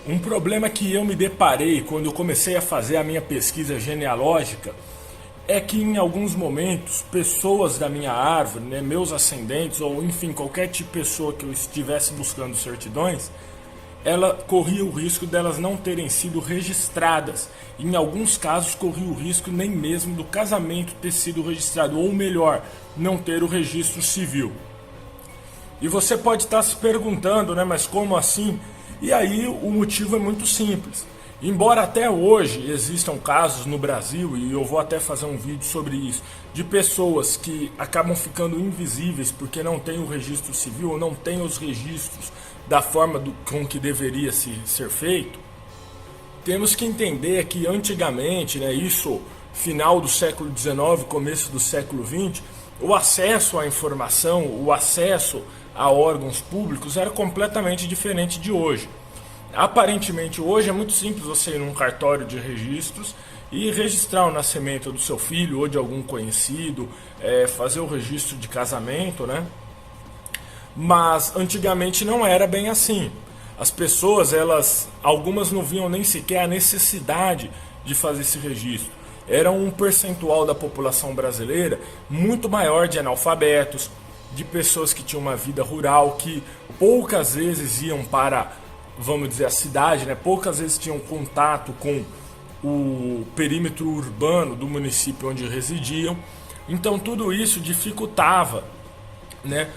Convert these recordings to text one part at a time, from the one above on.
Um problema que eu me deparei quando eu comecei a fazer a minha pesquisa genealógica é que em alguns momentos pessoas da minha árvore, né, meus ascendentes ou enfim qualquer tipo de pessoa que eu estivesse buscando certidões, ela corria o risco delas não terem sido registradas. Em alguns casos corria o risco nem mesmo do casamento ter sido registrado, ou melhor, não ter o registro civil. E você pode estar se perguntando, né, mas como assim? E aí o motivo é muito simples. Embora até hoje existam casos no Brasil, e eu vou até fazer um vídeo sobre isso, de pessoas que acabam ficando invisíveis porque não tem o registro civil ou não tem os registros da forma com que deveria ser feito, temos que entender que antigamente, né, isso final do século XIX, começo do século XX, o acesso à informação, o acesso a órgãos públicos era completamente diferente de hoje. Aparentemente hoje é muito simples você ir num cartório de registros e registrar o nascimento do seu filho ou de algum conhecido, fazer o registro de casamento, né? Mas antigamente não era bem assim. As pessoas, algumas não viam nem sequer a necessidade de fazer esse registro. Era um percentual da população brasileira muito maior de analfabetos, de pessoas que tinham uma vida rural, que poucas vezes iam para, vamos dizer, a cidade, né? Poucas vezes tinham contato com o perímetro urbano do município onde residiam. Então tudo isso dificultava, né,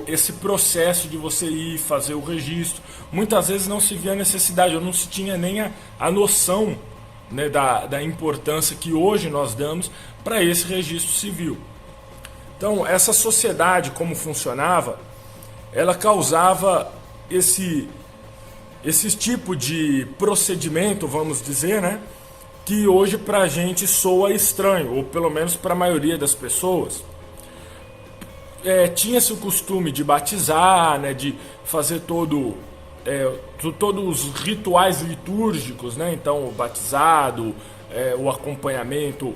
esse processo de você ir fazer o registro. Muitas vezes não se via a necessidade, ou não se tinha nem a noção, né, da importância que hoje nós damos para esse registro civil. Então essa sociedade, como funcionava, ela causava esse tipo de procedimento, vamos dizer, né, que hoje pra gente soa estranho, ou pelo menos para a maioria das pessoas. Tinha-se o costume de batizar, né, de fazer todos os rituais litúrgicos, né, então o batizado, o acompanhamento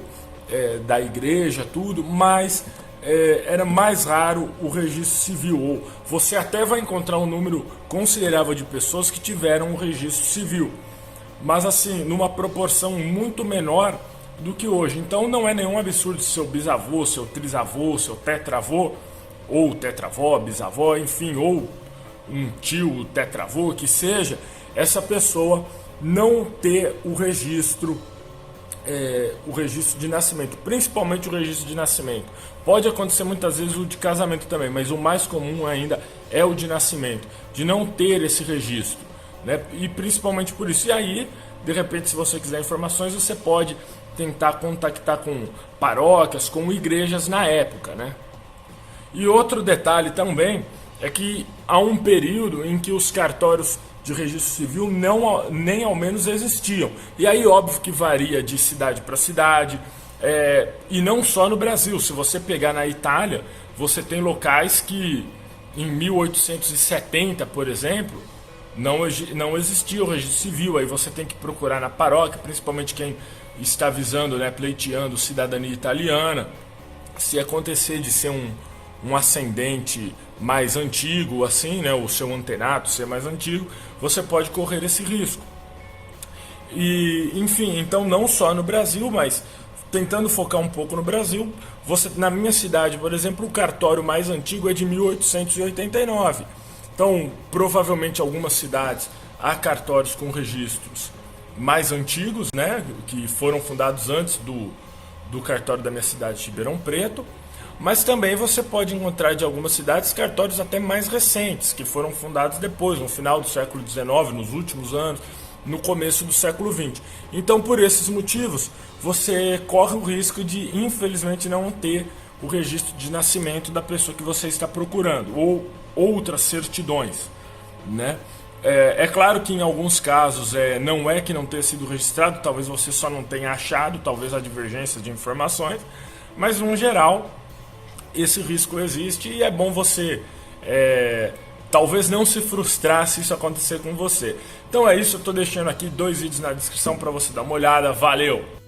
da igreja, tudo, mas era mais raro o registro civil, ou você até vai encontrar um número considerável de pessoas que tiveram um registro civil, mas assim, numa proporção muito menor do que hoje. Então não é nenhum absurdo se seu bisavô, seu trisavô, seu tetravô, ou tetravó, bisavó, enfim, ou um tio tetravô, que seja, essa pessoa não ter o registro de nascimento, principalmente o registro de nascimento. Pode acontecer muitas vezes o de casamento também, mas o mais comum ainda é o de nascimento, de não ter esse registro, né? E principalmente por isso. E aí, de repente, se você quiser informações, você pode tentar contactar com paróquias, com igrejas na época, né? E outro detalhe também é que há um período em que os cartórios de registro civil nem ao menos existiam. E aí óbvio que varia de cidade para cidade, e não só no Brasil. Se você pegar na Itália, você tem locais que em 1870, por exemplo, não existia o registro civil. Aí você tem que procurar na paróquia, principalmente quem está visando, né, pleiteando cidadania italiana. Se acontecer de ser um ascendente mais antigo, assim, né, o seu antenato ser mais antigo, você pode correr esse risco. E, enfim, então não só no Brasil, mas tentando focar um pouco no Brasil, na minha cidade, por exemplo, o cartório mais antigo é de 1889. Então, provavelmente algumas cidades há cartórios com registros mais antigos, né, que foram fundados antes do cartório da minha cidade de Ribeirão Preto. Mas também você pode encontrar de algumas cidades cartórios até mais recentes, que foram fundados depois, no final do século XIX, nos últimos anos, no começo do século XX. Então, por esses motivos, você corre o risco de, infelizmente, não ter o registro de nascimento da pessoa que você está procurando, ou outras certidões, né? É claro que em alguns casos não é que não tenha sido registrado, talvez você só não tenha achado, talvez há divergências de informações, mas no geral esse risco existe e é bom você talvez não se frustrar se isso acontecer com você. Então é isso, eu estou deixando aqui 2 vídeos na descrição para você dar uma olhada. Valeu!